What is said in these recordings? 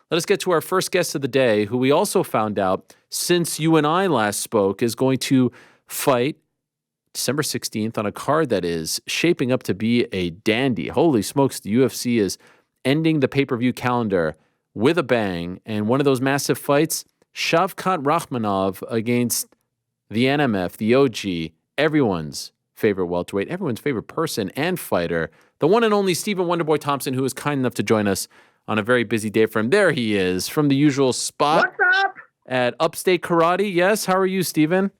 let us get to our first guest of the day, who we also found out since you and I last spoke is going to fight December 16th on a card that is shaping up to be a dandy. Holy smokes, the UFC is ending the pay-per-view calendar with a bang. And one of those massive fights, Shavkat Rakhmonov against the NMF, the OG, everyone's favorite welterweight, everyone's favorite person and fighter, the one and only Stephen Wonderboy Thompson, who is kind enough to join us on a very busy day for him. There he is, from the usual spot. What's up? At Upstate Karate. Yes, how are you, Stephen?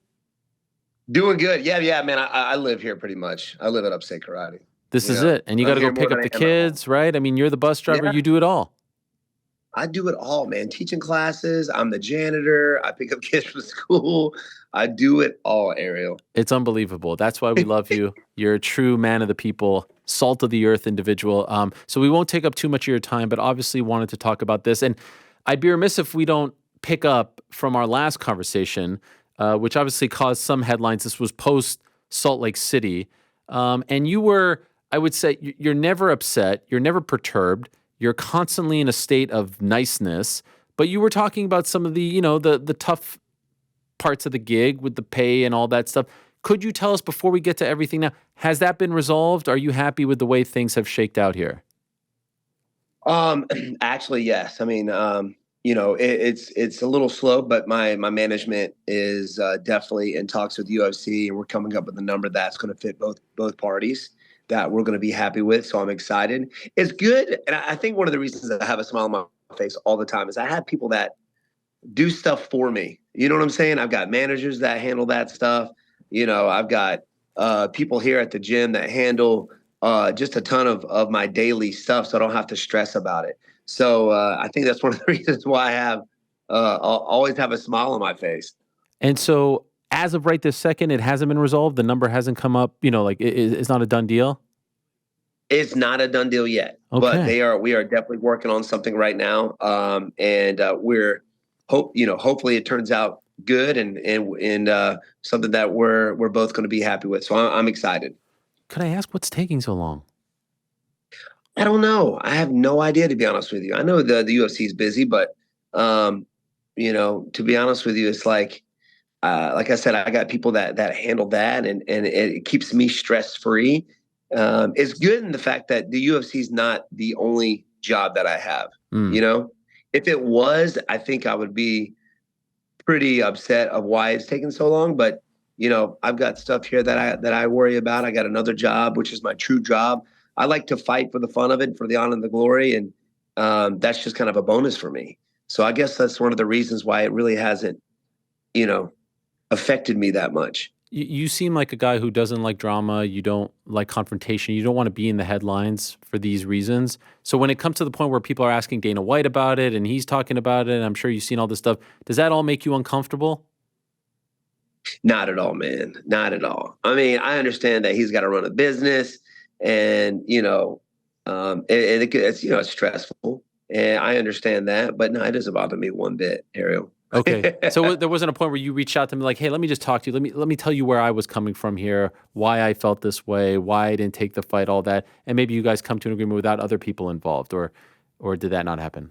Doing good. Yeah, man. I live here pretty much. I live at Upstate Karate. This is it. And you got to go pick up the kids, right? I mean, you're the bus driver. Yeah. You do it all. I do it all, man. Teaching classes. I'm the janitor. I pick up kids from school. I do it all, Ariel. It's unbelievable. That's why we love you. You're a true man of the people, salt of the earth individual. So we won't take up too much of your time, but obviously wanted to talk about this. And I'd be remiss if we don't pick up from our last conversation, which obviously caused some headlines. This was post Salt Lake City. And you were, I would say, you're never upset. You're never perturbed. You're constantly in a state of niceness. But you were talking about some of the, the tough parts of the gig with the pay and all that stuff. Could you tell us before we get to everything now, has that been resolved? Are you happy with the way things have shaked out here? Actually, yes. I mean, it's a little slow, but my management is definitely in talks with UFC, and we're coming up with a number that's going to fit both parties that we're going to be happy with. So I'm excited. It's good, and I think one of the reasons that I have a smile on my face all the time is I have people that do stuff for me. You know what I'm saying? I've got managers that handle that stuff. I've got people here at the gym that handle just a ton of my daily stuff, so I don't have to stress about it. So I think that's one of the reasons why I have I'll always have a smile on my face. And so as of right this second, it hasn't been resolved? The number hasn't come up? It's not a done deal? It's not a done deal yet. Okay. But we are definitely working on something right now. And we're hopefully it turns out good and something that we're both going to be happy with. So I'm excited. Could I ask what's taking so long? I don't know. I have no idea, to be honest with you. I know the UFC is busy, but to be honest with you, it's like I said, I got people that handle that, and it keeps me stress free. It's good in the fact that the UFC is not the only job that I have. If it was, I think I would be pretty upset of why it's taken so long. But I've got stuff here that I worry about. I got another job, which is my true job. I like to fight for the fun of it, for the honor and the glory, and that's just kind of a bonus for me. So I guess that's one of the reasons why it really hasn't, affected me that much. You seem like a guy who doesn't like drama. You don't like confrontation. You don't want to be in the headlines for these reasons. So when it comes to the point where people are asking Dana White about it and he's talking about it, and I'm sure you've seen all this stuff, does that all make you uncomfortable? Not at all, man. Not at all. I mean, I understand that he's got to run a business. And, it's stressful, and I understand that, but no, it doesn't bother me one bit, Ariel. Okay. So there wasn't a point where you reached out to me like, hey, let me just talk to you. Let me tell you where I was coming from here, why I felt this way, why I didn't take the fight, all that. And maybe you guys come to an agreement without other people involved, or did that not happen?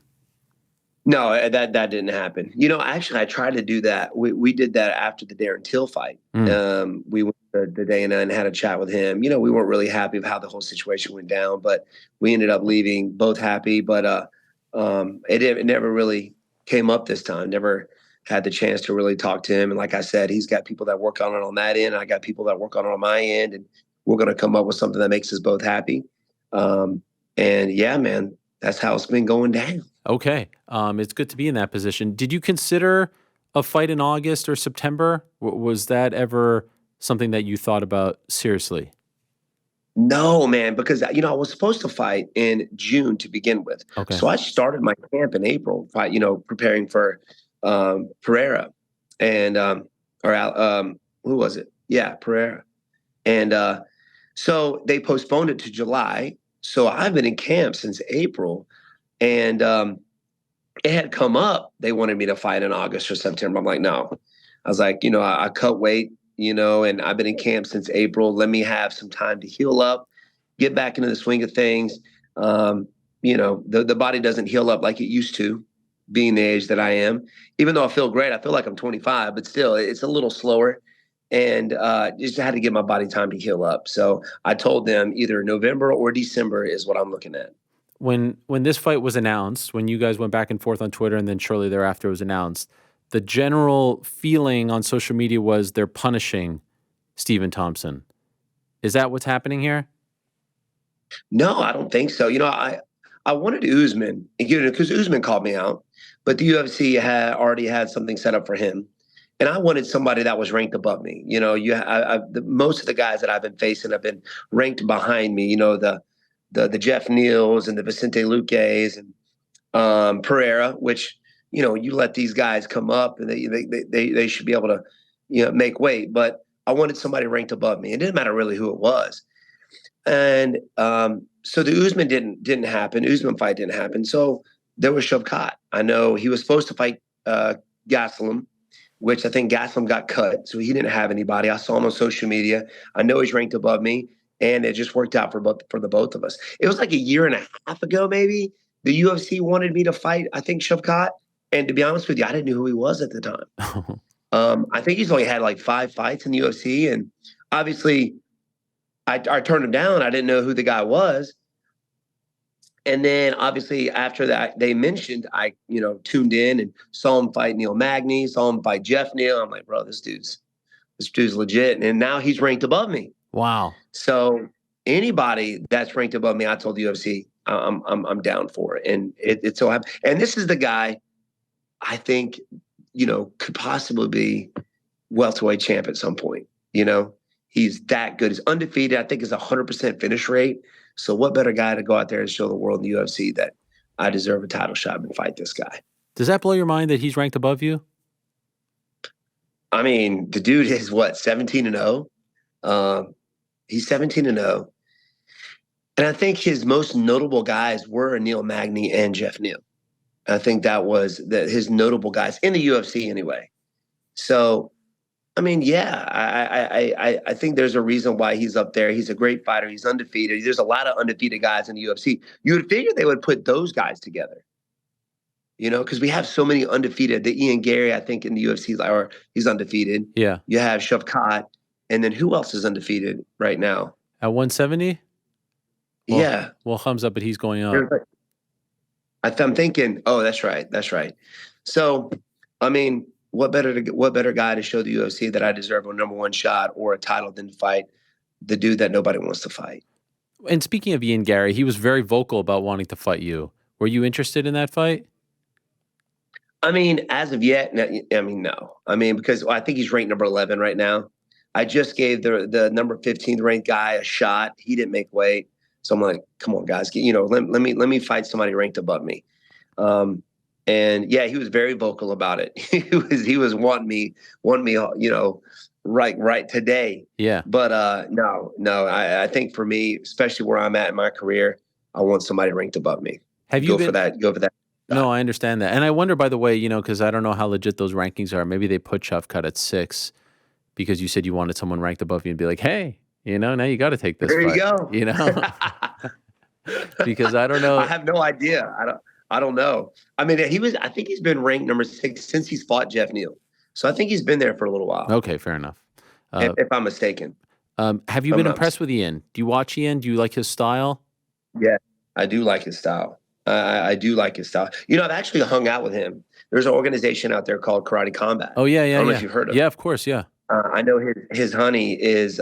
No, that didn't happen. Actually, I tried to do that. We did that after the Darren Till fight. We went to Dana and had a chat with him. We weren't really happy with how the whole situation went down, but we ended up leaving both happy. But it never really came up this time. Never had the chance to really talk to him. And like I said, he's got people that work on it on that end. I got people that work on it on my end, and we're going to come up with something that makes us both happy. And yeah, man, that's how it's been going down. Okay. It's good to be in that position. Did you consider a fight in August or September? Was that ever something that you thought about seriously? No, man, because, I was supposed to fight in June to begin with. Okay. So I started my camp in April, preparing for Pereira and who was it? Yeah, Pereira. And so they postponed it to July. So I've been in camp since April. And it had come up. They wanted me to fight in August or September. I'm like, no. I was like, I cut weight, and I've been in camp since April. Let me have some time to heal up, get back into the swing of things. The body doesn't heal up like it used to. being the age that I am. Even though I feel great, I feel like I'm 25, but still, it's a little slower. And just had to give my body time to heal up. So I told them either November or December is what I'm looking at. When this fight was announced, when you guys went back and forth on Twitter, and then shortly thereafter it was announced, the general feeling on social media was they're punishing Stephen Thompson. Is that what's happening here? No, I don't think so. I wanted Usman, because Usman called me out, but the UFC had already had something set up for him, and I wanted somebody that was ranked above me. Most of the guys that I've been facing have been ranked behind me. The Jeff Neals and the Vicente Luques and Pereira, which you let these guys come up and they should be able to make weight. But I wanted somebody ranked above me. It didn't matter really who it was. And so the Usman didn't happen. Usman fight didn't happen. So there was Shavkat. I know he was supposed to fight Gastelum, which I think Gastelum got cut, so he didn't have anybody. I saw him on social media. I know he's ranked above me, and it just worked out for the both of us. It was like a year and a half ago, maybe. The UFC wanted me to fight, I think, Shavkat. And to be honest with you, I didn't know who he was at the time. I think he's only had like 5 fights in the UFC, and obviously I turned him down. I didn't know who the guy was. And then obviously after that, they mentioned, I tuned in and saw him fight Neil Magny, saw him fight Jeff Neal. I'm like, bro, this dude's legit. And now he's ranked above me. Wow. So anybody that's ranked above me, I told the UFC, I'm down for it. And it so happened. And this is the guy I think, could possibly be welterweight champ at some point. He's that good. He's undefeated. I think it's 100% finish rate. So what better guy to go out there and show the world in the UFC that I deserve a title shot and fight this guy? Does that blow your mind that he's ranked above you? I mean, the dude is 17-0. He's 17-0. And I think his most notable guys were Neil Magny and Jeff Neal. I think that was his notable guys in the UFC anyway. So, I mean, yeah, I think there's a reason why he's up there. He's a great fighter. He's undefeated. There's a lot of undefeated guys in the UFC. You would figure they would put those guys together, because we have so many undefeated. The Ian Gary, I think, in the UFC, he's undefeated. Yeah. You have Shavkat, and then who else is undefeated right now? At 170? Well, yeah. Well, thumbs up, but he's going up. I'm thinking, oh, that's right. So, I mean, what better guy to show the UFC that I deserve a number 1 shot or a title than to fight the dude that nobody wants to fight? And speaking of Ian Gary, he was very vocal about wanting to fight you. Were you interested in that fight? I mean, as of yet, no. I mean, because I think he's ranked number 11 right now. I just gave the number 15 ranked guy a shot. He didn't make weight. So I'm like, come on, guys, let me fight somebody ranked above me. And yeah, he was very vocal about it. He was wanting me, right today. Yeah. But no, I think for me, especially where I'm at in my career, I want somebody ranked above me. Go for that. No, I understand that. And I wonder, by the way, because I don't know how legit those rankings are. Maybe they put Shavkat at 6 because you said you wanted someone ranked above you and be like, hey, now you got to take this fight. There you go. Because I don't know. I have no idea. I don't know. I mean, I think he's been ranked number 6 since he's fought Jeff Neal. So I think he's been there for a little while. Okay, fair enough. If I'm mistaken. Have you been impressed with Ian? Do you watch Ian? Do you like his style? Yeah, I do like his style. I do like his style. I've actually hung out with him. There's an organization out there called Karate Combat. Oh, yeah. I don't know if you've heard of it. Yeah, of course, yeah. I know his honey is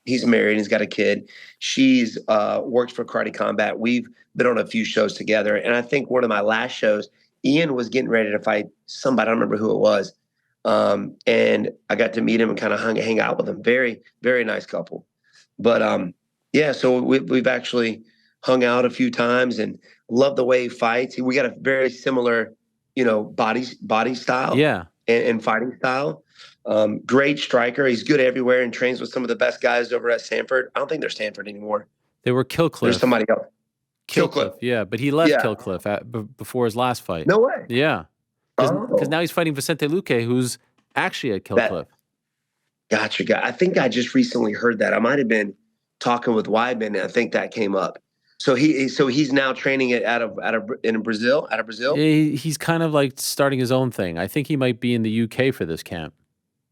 he's married and he's got a kid. She's worked for Karate Combat. We've been on a few shows together. And I think one of my last shows, Ian was getting ready to fight somebody. I don't remember who it was. And I got to meet him and kind of hang out with him. Very, very nice couple. But yeah, so we've actually hung out a few times and love the way he fights. We got a very similar, body style. Yeah. And fighting style. Great striker. He's good everywhere and trains with some of the best guys over at Stanford. I don't think they're Stanford anymore. They were Killcliff. There's somebody else. Killcliff, yeah. But he left Killcliff before his last fight. No way. Yeah. Because now he's fighting Vicente Luque, who's actually at Killcliff. Gotcha. I think I just recently heard that. I might have been talking with Weidman, and I think that came up. So he's now training it in Brazil, out of Brazil. He's kind of like starting his own thing. I think he might be in the UK for this camp.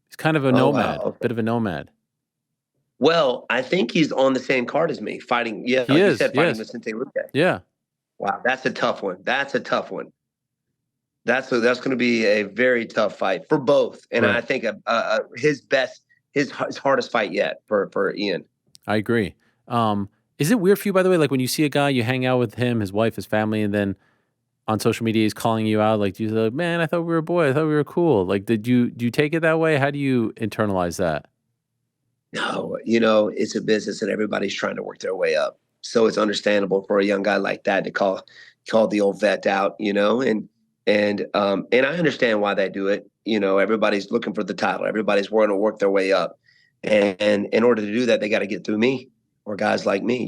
He's kind of a Oh wow. nomad, Okay. bit of a nomad. Well, I think he's on the same card as me, fighting. Yeah, He like you is. said, fighting Yes. Vicente Luque. Yeah. Wow, that's a tough one. That's a tough one. That's going to be a very tough fight for both, and I Right. think his hardest fight yet for Ian. I agree. Is it weird for you, by the way, like when you see a guy, you hang out with him, his wife, his family, and then on social media he's calling you out, like, do you say, like, man, I thought we were a boy, I thought we were cool. Like, do you take it that way? How do you internalize that? No, it's a business, and everybody's trying to work their way up. So it's understandable for a young guy like that to call the old vet out, and I understand why they do it. Everybody's looking for the title. Everybody's wanting to work their way up, and in order to do that, they got to get through me or guys like me.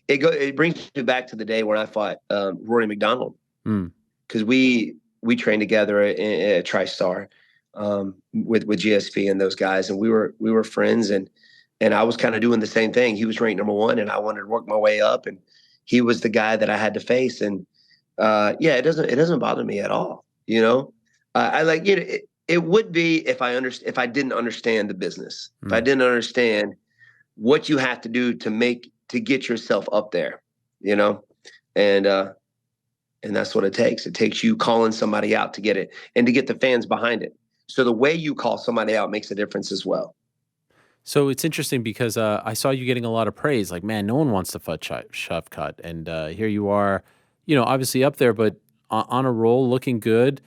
It brings me back to the day when I fought Rory McDonald, Mm. because we trained together at TriStar, with GSP and those guys, and we were friends, and I was kind of doing the same thing. He was ranked number one, and I wanted to work my way up, and he was the guy that I had to face. And yeah, it doesn't bother me at all. I like it would be if I didn't understand the business, if I didn't understand what you have to do to get yourself up there, and that's what it takes. It takes you calling somebody out to get it and to get the fans behind it. So the way you call somebody out makes a difference as well. So it's interesting because I saw you getting a lot of praise. Like, man, no one wants to fight Shavkat, and here you are, obviously up there, but on a roll, looking good.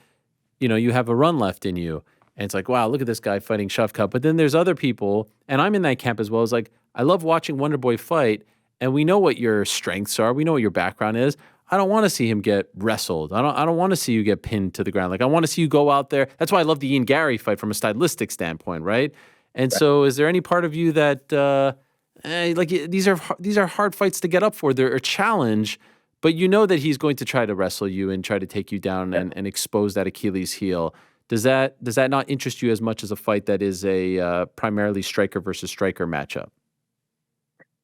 You have a run left in you, and it's like, wow, look at this guy fighting Shavkat. But then there's other people, and I'm in that camp as well. It's like, I love watching Wonderboy fight, and we know what your strengths are. We know what your background is. I don't want to see him get wrestled. I don't want to see you get pinned to the ground. Like, I want to see you go out there. That's why I love the Ian Garry fight from a stylistic standpoint, right? And so, is there any part of you that like these are hard fights to get up for? They're a challenge, but you know that he's going to try to wrestle you and try to take you down and expose that Achilles heel. Does that not interest you as much as a fight that is a primarily striker versus striker matchup?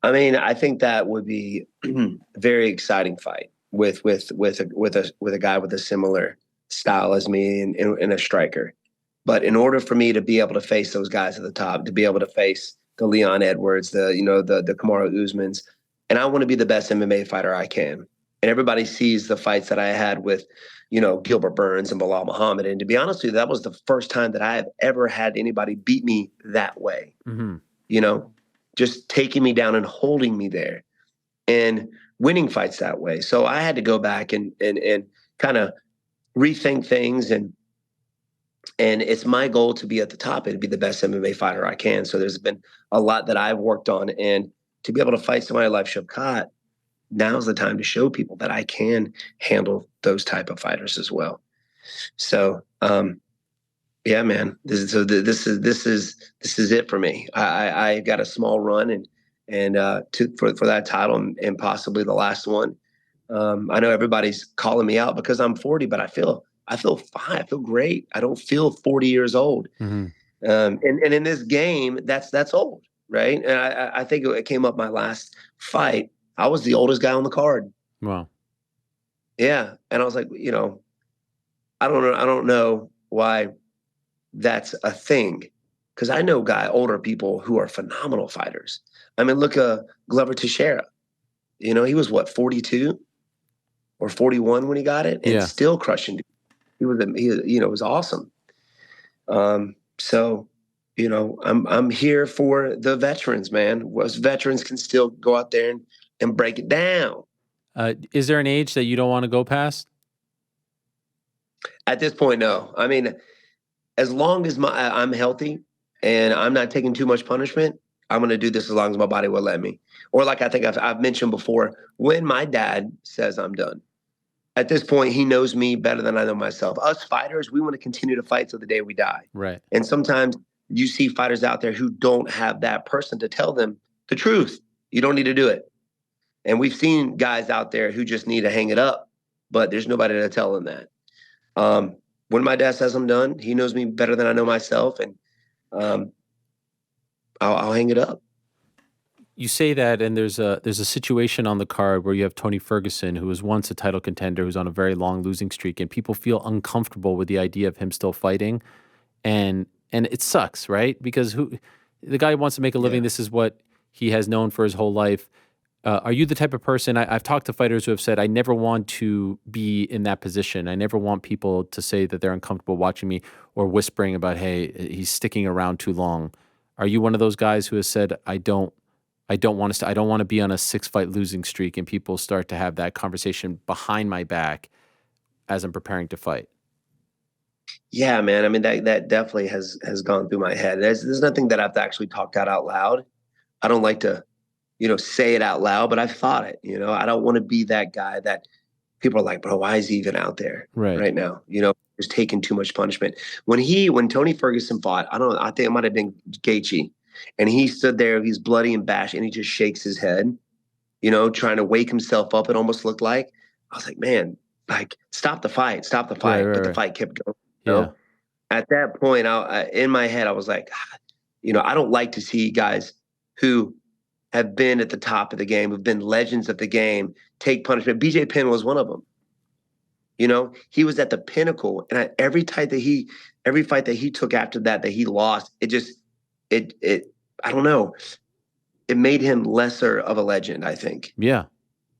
I mean, I think that would be a very exciting fight with a guy with a similar style as me and a striker. But in order for me to be able to face those guys at the top, to be able to face the Leon Edwards, the Kamaru Usmans, and I want to be the best MMA fighter I can. And everybody sees the fights that I had with, Gilbert Burns and Bilal Muhammad. And to be honest with you, that was the first time that I have ever had anybody beat me that way. Mm-hmm. Just taking me down and holding me there and winning fights that way. So I had to go back and kind of rethink things, and it's my goal to be at the top and be the best MMA fighter I can. So there's been a lot that I've worked on, and to be able to fight somebody like Shavkat, now's the time to show people that I can handle those type of fighters as well. So, yeah, man, this is it for me. I got a small run for that title, and possibly the last one. I know everybody's calling me out because I'm 40, but I feel fine. I feel great. I don't feel 40 years old. Mm-hmm. And in this game, that's old, right? And I think it came up my last fight. I was the oldest guy on the card. Wow. Yeah, and I was like, I don't know why that's a thing, because I know older people who are phenomenal fighters. I mean, look at Glover Teixeira. He was what, 42 or 41 when he got it, and still crushing. He was awesome. So, I'm here for the veterans, man. Us veterans can still go out there and break it down. Is there an age that you don't want to go past? At this point, no. I mean, as long as I'm healthy and I'm not taking too much punishment, I'm going to do this as long as my body will let me. Or like I think I've mentioned before, when my dad says I'm done. At this point, he knows me better than I know myself. Us fighters, we want to continue to fight till the day we die. Right. And sometimes you see fighters out there who don't have that person to tell them the truth. You don't need to do it. And we've seen guys out there who just need to hang it up, but there's nobody to tell them that. When my dad says I'm done, he knows me better than I know myself, and I'll hang it up. you say that, and there's a situation on the card where you have Tony Ferguson, who was once a title contender, who's on a very long losing streak, and people feel uncomfortable with the idea of him still fighting, and it sucks, right? Because the guy wants to make a living. Yeah. This is what he has known for his whole life. Are you the type of person? I've talked to fighters who have said, I never want to be in that position. I never want people to say that they're uncomfortable watching me or whispering about, hey, he's sticking around too long. Are you one of those guys who has said, I don't want to, I don't want to be on a 6-fight losing streak, and people start to have that conversation behind my back as I'm preparing to fight? Yeah, man. I mean, that definitely has gone through my head. There's nothing that I've actually talked out loud. I don't like to, say it out loud, but I've thought it. I don't want to be that guy that people are like, bro, why is he even out there Right. right now? He's taking too much punishment. When Tony Ferguson fought, I don't know, I think it might have been Gaethje, and he stood there, he's bloody and bashed, and he just shakes his head, trying to wake himself up. It almost looked like. I was like, man, like stop the fight, Right, but right, the right. fight kept going. Yeah. At that point, in my head, I was like, I don't like to see guys who have been at the top of the game, who've been legends of the game, take punishment. BJ Penn was one of them. He was at the pinnacle, and every fight that he took after that he lost, it I don't know, it made him lesser of a legend. I think. Yeah.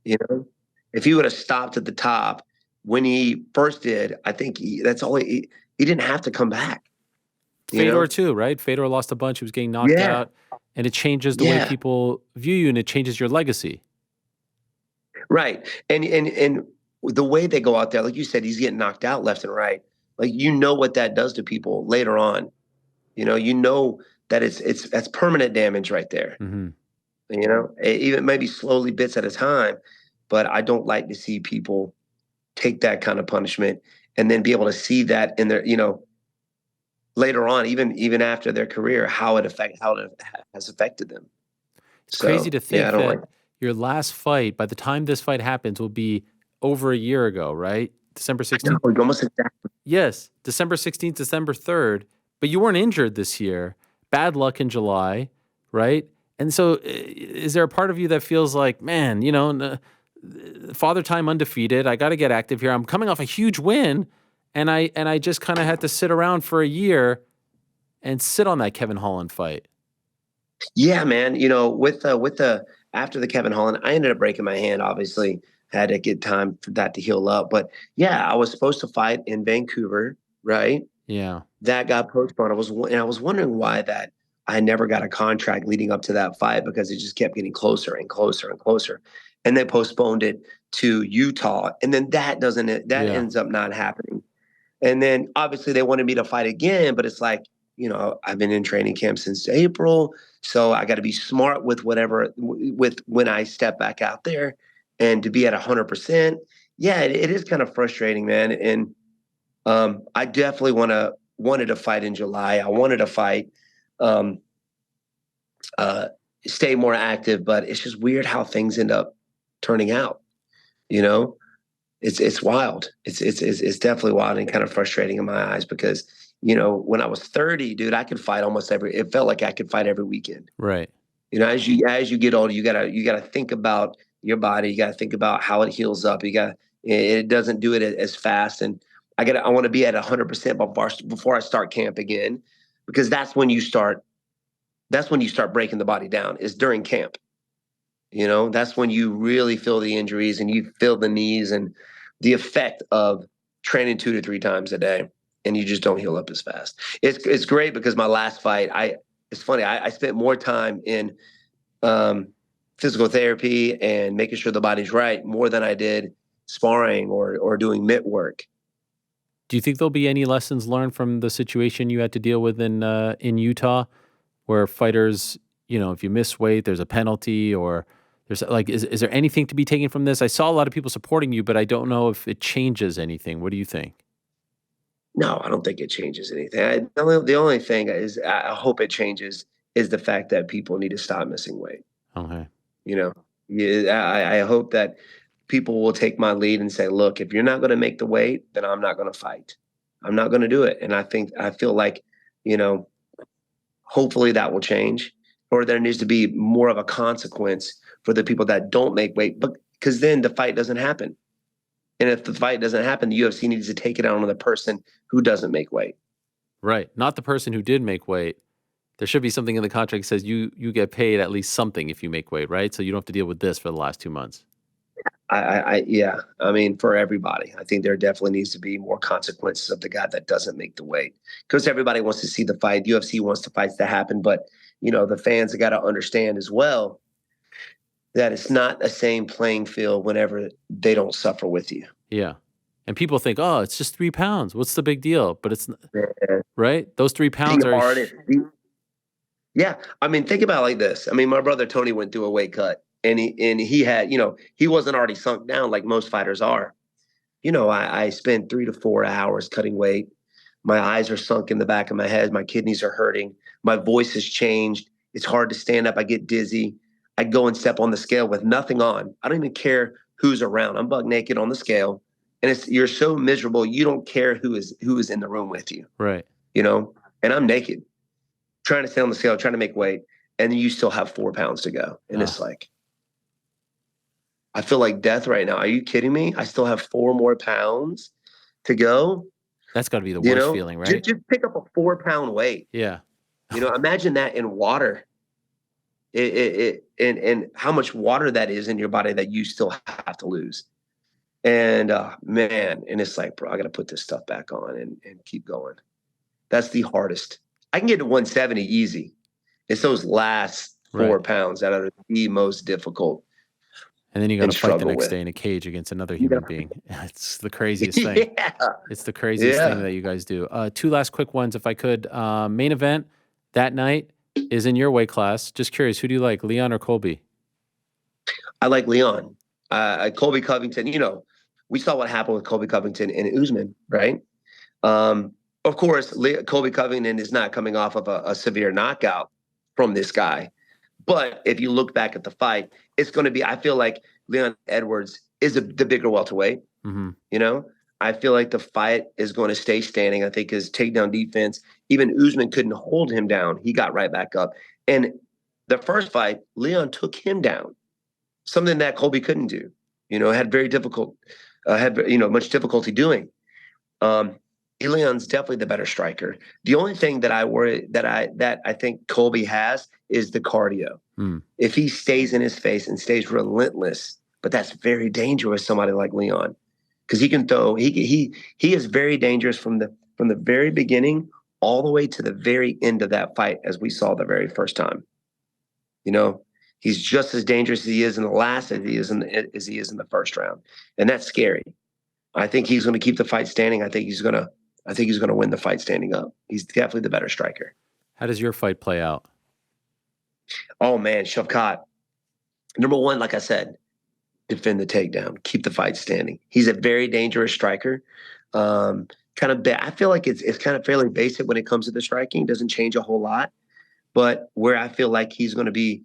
If he would have stopped at the top when he first did, I think that's all he didn't have to come back. Fedor too, right? Fedor lost a bunch. He was getting knocked Yeah, out, and it changes the way yeah, people view you, and it changes your legacy. right. And the way they go out there, like you said, he's getting knocked out left and right. Like what that does to people later on. That that's permanent damage right there. Hmm. Even maybe slowly bits at a time, but I don't like to see people take that kind of punishment and then be able to see that in their, later on, even after their career, how it has affected them. It's crazy So to yeah, I think don't that like. your last fight, by the time this fight happens, will be over a year ago, right? December I know, 16th. almost exactly. Yes, December 16th, December 3rd, but you weren't injured this year. Bad luck in July, right? And so is there a part of you that feels like, man, father time undefeated, I got to get active here. I'm coming off a huge win, and I just kind of had to sit around for a year and sit on that Kevin Holland fight. Yeah, man. With the after the Kevin Holland, I ended up breaking my hand. Obviously, had to get time for that to heal up. But yeah, I was supposed to fight in Vancouver, right? Yeah. That got postponed. I was wondering why that I never got a contract leading up to that fight, because it just kept getting closer and closer and closer. And they postponed it to Utah. And then that Yeah. ends up not happening. And then obviously they wanted me to fight again, but it's like, I've been in training camp since April. So I got to be smart with with when I step back out there, and to be at 100%. Yeah, it is kind of frustrating, man. And I definitely wanted to fight in July. I wanted to fight, um, uh, stay more active, but it's just weird how things end up turning out. You know, it's wild. It's definitely wild and kind of frustrating in my eyes, because when I was 30, dude, I could fight almost every. It felt like I could fight every weekend. Right. As you get older, you gotta think about your body. You gotta think about how it heals up. It doesn't do it as fast, and I want to be at 100% before I start camp again, because that's when you start. That's when you start breaking the body down. Is during camp. That's when you really feel the injuries, and you feel the knees and the effect of training 2 to 3 times a day, and you just don't heal up as fast. It's great, because my last fight, it's funny. I spent more time in physical therapy and making sure the body's right more than I did sparring or doing mitt work. Do you think there'll be any lessons learned from the situation you had to deal with in Utah, where fighters, if you miss weight, there's a penalty, or there's like, is there anything to be taken from this? I saw a lot of people supporting you, but I don't know if it changes anything. What do you think? No, I don't think it changes anything. The only thing is, I hope it changes, is the fact that people need to stop missing weight. Okay. You know, yeah, I hope that people will take my lead and say, look, if you're not going to make the weight, then I'm not going to fight. I'm not going to do it. And I feel like, you know, hopefully that will change. or there needs to be more of a consequence for the people that don't make weight, but because then the fight doesn't happen. And if the fight doesn't happen, the UFC needs to take it out on the person who doesn't make weight. Right. Not the person who did make weight. There should be something in the contract that says you get paid at least something if you make weight, right? So you don't have to deal with this for the last 2 months. Yeah. I mean, for everybody, I think there definitely needs to be more consequences of the guy that doesn't make the weight, because everybody wants to see the fight. UFC wants the fights to happen, but the fans have got to understand as well that it's not the same playing field whenever they don't suffer with you. Yeah. And people think, oh, it's just 3 pounds. What's the big deal? But it's right. Those 3 pounds are. Yeah. I mean, think about it like this. I mean, my brother Tony went through a weight cut, and he had, he wasn't already sunk down like most fighters are. I spent 3 to 4 hours cutting weight. My eyes are sunk in the back of my head. My kidneys are hurting. My voice has changed. It's hard to stand up. I get dizzy. I go and step on the scale with nothing on. I don't even care who's around. I'm buck naked on the scale, and you're so miserable. You don't care who is in the room with you. Right. And I'm naked, trying to stay on the scale, trying to make weight, and you still have 4 pounds to go. And it's like, I feel like death right now. Are you kidding me? I still have 4 more pounds to go. That's got to be the worst feeling, right? Just pick up a 4-pound weight. Yeah. Imagine that in water. And how much water that is in your body that you still have to lose. And man, and it's like, bro, I got to put this stuff back on and keep going. That's the hardest. I can get to 170 easy. It's those last 4 pounds that are the most difficult. And then you got to fight the next day in a cage against another human being. It's the craziest thing. Yeah. It's the craziest thing that you guys do. 2 last quick ones, if I could. Main event that night is in your weight class. Just curious, who do you like, Leon or Colby? I like Leon. Colby Covington, we saw what happened with Colby Covington and Usman, right? Of course, Colby Covington is not coming off of a severe knockout from this guy. But if you look back at the fight, it's going to be, I feel like Leon Edwards is the bigger welterweight. Mm-hmm. I feel like the fight is going to stay standing. I think his takedown defense, even Usman couldn't hold him down. He got right back up. And the first fight, Leon took him down, something that Colby couldn't do. Had very difficult, much difficulty doing. Leon's definitely the better striker. The only thing that I think Colby has is the cardio. If he stays in his face and stays relentless, but that's very dangerous. Somebody like Leon, because he can throw. He is very dangerous from the very beginning all the way to the very end of that fight, as we saw the very first time. He's just as dangerous as he is in the last as he is in the first round, and that's scary. I think he's going to keep the fight standing. I think he's going to win the fight standing up. He's definitely the better striker. How does your fight play out? Oh man, Shavkat. Number one, like I said, defend the takedown, keep the fight standing. He's a very dangerous striker. I feel like it's kind of fairly basic when it comes to the striking. It doesn't change a whole lot. But where I feel like he's going to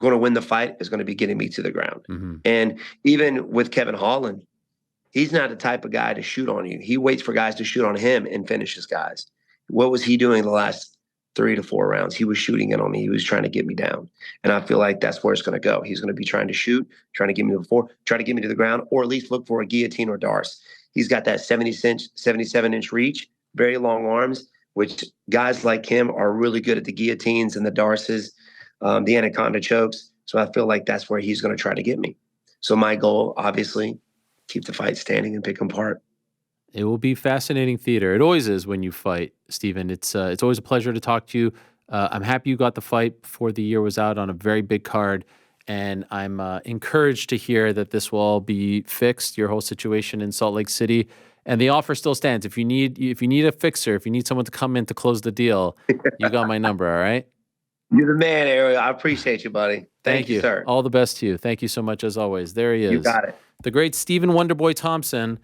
win the fight is going to be getting me to the ground. Mm-hmm. And even with Kevin Holland, he's not the type of guy to shoot on you. He waits for guys to shoot on him and finishes guys. What was he doing the last 3 to 4 rounds? He was shooting it on me. He was trying to get me down. And I feel like that's where it's going to go. He's going to be trying to shoot, trying to get me to the floor, try to get me to the ground, or at least look for a guillotine or darce. He's got that 77-inch reach, very long arms, which guys like him are really good at the guillotines and the darces, the anaconda chokes. So I feel like that's where he's going to try to get me. So my goal, obviously, keep the fight standing and pick him apart. It will be fascinating theater. It always is when you fight, Stephen. It's always a pleasure to talk to you. I'm happy you got the fight before the year was out on a very big card, and I'm encouraged to hear that this will all be fixed, your whole situation in Salt Lake City, and the offer still stands. If you need a fixer, if you need someone to come in to close the deal, you got my number, all right? You're the man, Ariel. I appreciate you, buddy. Thank you, sir. All the best to you. Thank you so much, as always. There he is. You got it. The great Stephen Wonderboy Thompson.